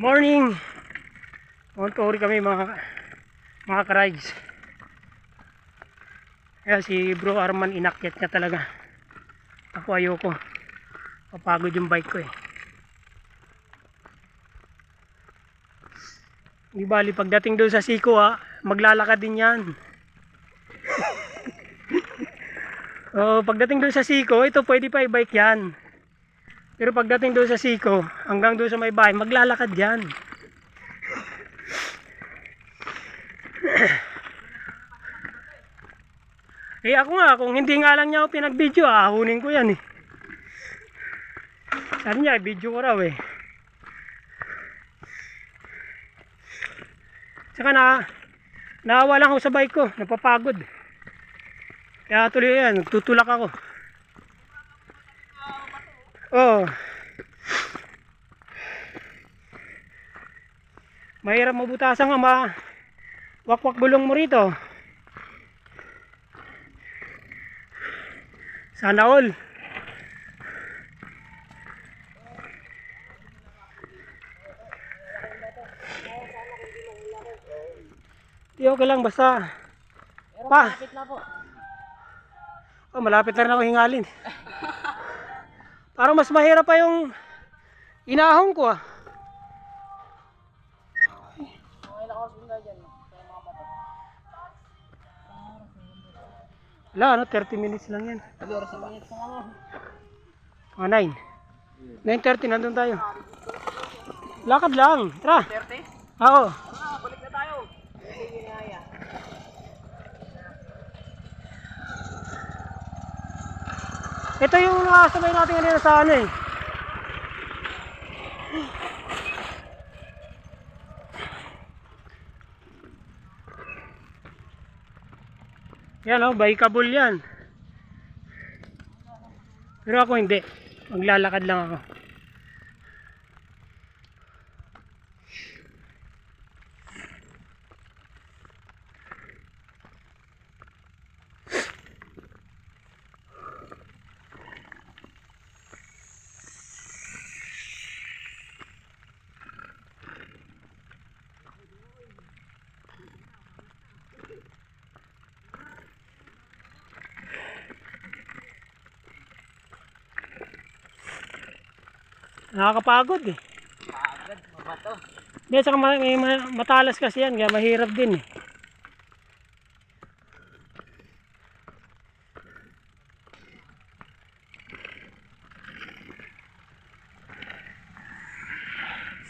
Morning! Montori kami mga ka-rides. Kaya si Bro Arman inakyat niya talaga. Ako ayoko. Papagod yung bike ko eh. Di bali pagdating doon sa Siko maglalakad din yan. Pagdating doon sa Siko, ito pwede pa i-bike yan. Pero pagdating doon sa Siko, hanggang doon sa may bahay, maglalakad yan. Ako nga, kung hindi nga lang niya ako pinag-video, ahunin ko yan eh. Sabi niya, i-video ko raw eh. Saka naawa lang ako sa bike ko, napapagod. Kaya tuloy yan, nagtutulak ako. Mahirap mabutasan nga wakwak gulong mo rito. Sana all. Di okay lang basta. Malapit na po. Malapit na rin ako hingalin. Parang mas mahirap pa yung inahon ko Wala 30 minutes lang yan. 9. 9:30 nandun tayo. Lakad lang. Tara. 30? Oo. Balik na tayo. Ito yung nakasabay natin kanina sa ano eh. Yan bikeable yan. Pero ako hindi. Maglalakad lang ako. Nakakapagod eh. Pagod, mabato. Hindi, saka may matalas kasi yan, kaya mahirap din eh.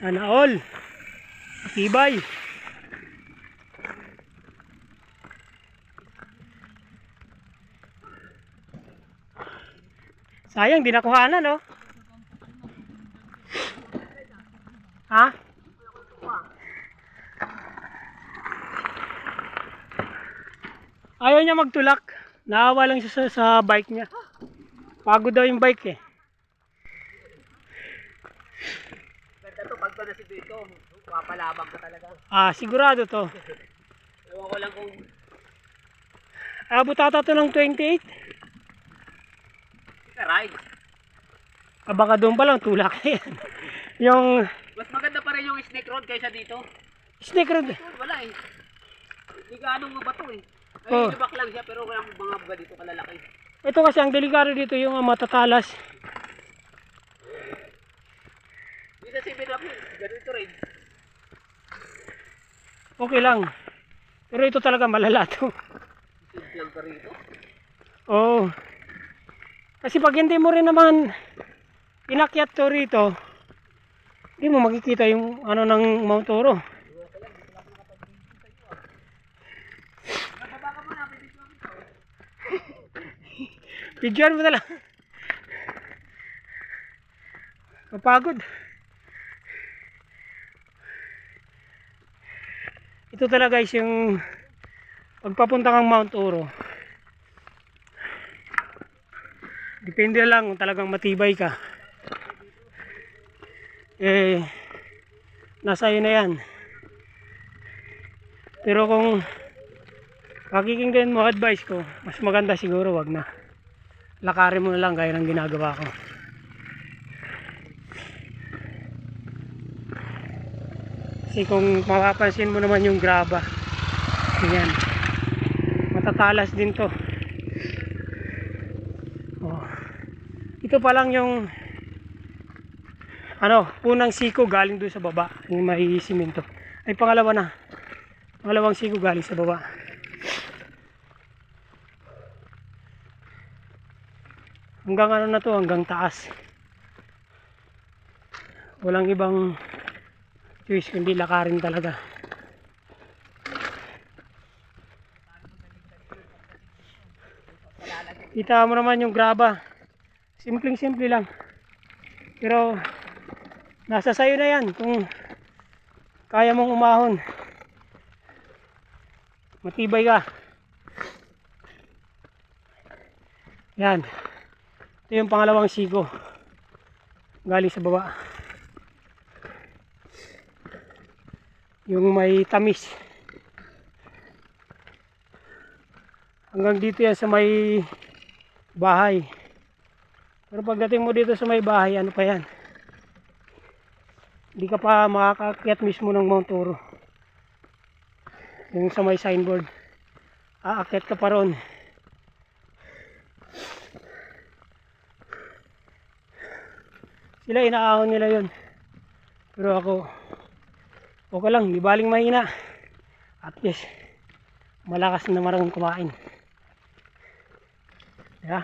Sana all. Matibay. Sayang, di nakuhanan no? Ha? Ayaw niya magtulak. Naawa lang siya sa bike niya. Pagod daw yung bike eh. Ganda to, pag to na si Dito, papalabang ka talaga. Sigurado to. Ewan ko lang kung... Abot ata to ng 28. Ride. Baka doon pa lang tulak na yan. Yung... Mas maganda pa rin yung snake road kaysa dito. Snake road. Wala eh. Hindi gaano mabato eh. Ay, libak lang siya pero walang mga buga dito kalalaki. Ito kasi ang delikado dito yung matatalas. Dito si Binap, ganito rin. Okay lang. Pero ito talaga malala to. Simple ka rito. Oo. Kasi pag hindi mo rin naman inakyat to rito, hindi mo makikita yung ano ng Mount Oro. Videoan mo na lang. Kapagod. Ito talaga guys yung pagpapunta kang Mount Oro. Depende lang kung talagang matibay ka. Nasa iyo na yan. Pero kung pakikinggan mo advice ko, mas maganda siguro wag na. Lakarin mo na lang gaya ng ginagawa ko. Kasi kung mapapansin mo naman yung graba, ayan, matatalas din to. Oh. Ito pa lang yung unang siko galing doon sa baba, yung may simento. Ay, pangalawang siko galing sa baba. Hanggang na to, hanggang taas. Walang ibang choice kundi lakarin talaga. Kita mo naman yung graba. Simpleng-simple lang. Pero nasa sayo na yan kung kaya mong umahon. Matibay ka. Yan. Ito yung pangalawang siko galing sa baba. Yung may tamis. Hanggang dito yan sa may bahay. Pero pagdating mo dito sa may bahay, ano pa yan? Hindi ka pa makakakyat mismo ng Mount Oro. Yung sa may signboard, aakyat ka pa ron. Sila inaahon nila yun. Pero ako, okay lang, di baling mahina. At least, malakas na marunong kumain. Yeah.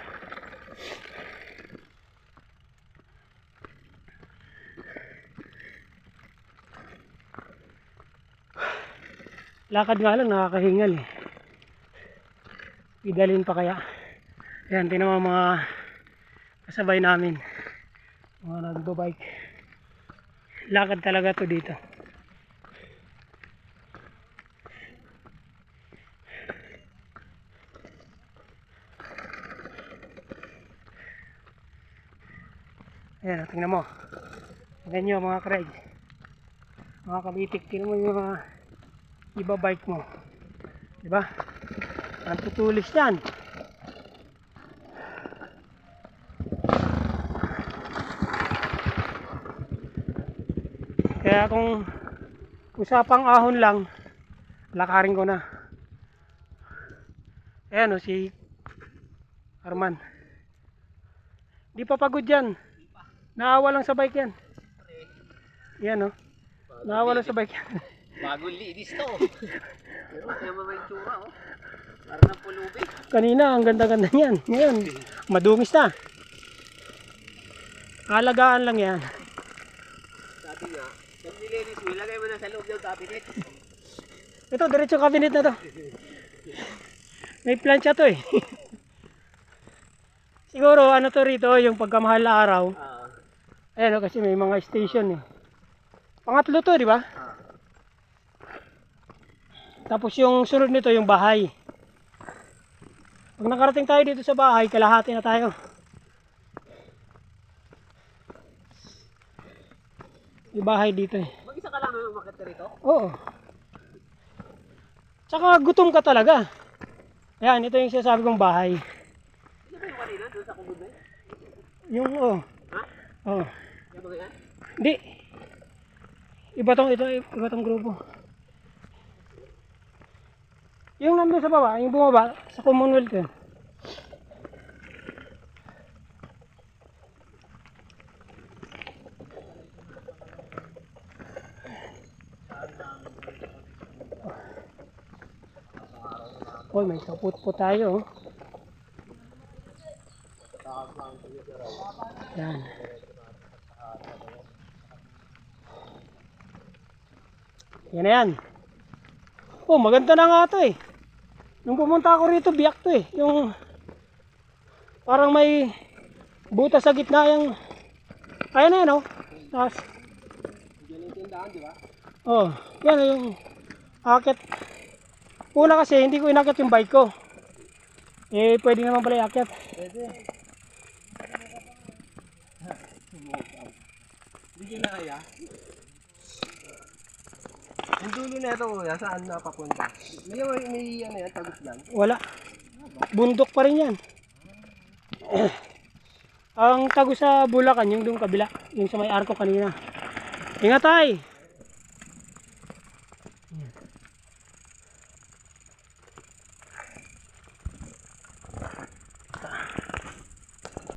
Lakad nga lang, nakakahingal eh. Idalhin pa kaya. Ayan, tinan mo mga kasabay namin, mga nagbabike. Lakad talaga to dito. Ayan, tingnan mo. Tingnan nyo mga Craig, mga kabitik. Tingnan mo yung mga iba bike mo, diba? Ang tutulis yan. Kaya kung usapang ahon lang, lakarin ko na. Ayan o, si Arman. Di pa pagod yan. Naawa lang sa bike yan. Yan o, naawa lang sa bike yan. Bagong linis to. Pero kaya may tsura, oh. Parang ng pulubi. Kanina, ang ganda-ganda niyan. Ngayon, madungis na. Alagaan lang yan. Sabi nga, pag nilinis mo, ilagay mo na sa loob ng cabinet. Ito, diretso cabinet na to. May plancha to eh. Siguro, ano to rito, yung pagkamahal na araw. Ayan o, kasi may mga station eh. Pangatlo to, di ba? Tapos yung sunod nito, yung bahay. Pag nakarating tayo dito sa bahay, kalahati na tayo. Yung bahay dito eh. Mag-isa ka lang yung umakyat rito? Oo. Tsaka gutom ka talaga. Ayan, ito yung sinasabi kong bahay. Ano ba yung kanina? Doon sa kumod na yun? Yung, oh. Ha? Oh. Yung mga yan? Hindi. Iba tong grupo. Yung nandun sa baba, yung bumaba, sa Commonwealth yun. Hoy, may kaput po tayo. Yan. Yan na yan. Oh, maganda na nga to eh. Nung pumunta ako rito, biyak to eh. Yung parang may butas sa gitna yung ayan na yan oh. Tapos Diyan yung tindahan, di ba? oh, yan yung akit. Una kasi hindi ko inakit yung bike ko. Eh, pwede naman pala iakyat. Pwede. Hindi ko na kaya. Yung dulo na ito, kuya, saan napapunta? May ano yan, tagus lang? Wala. Bundok pa rin yan. Ang tago sa Bulacan, yung doon kabila. Yung sa may arko kanina. Ingat tay!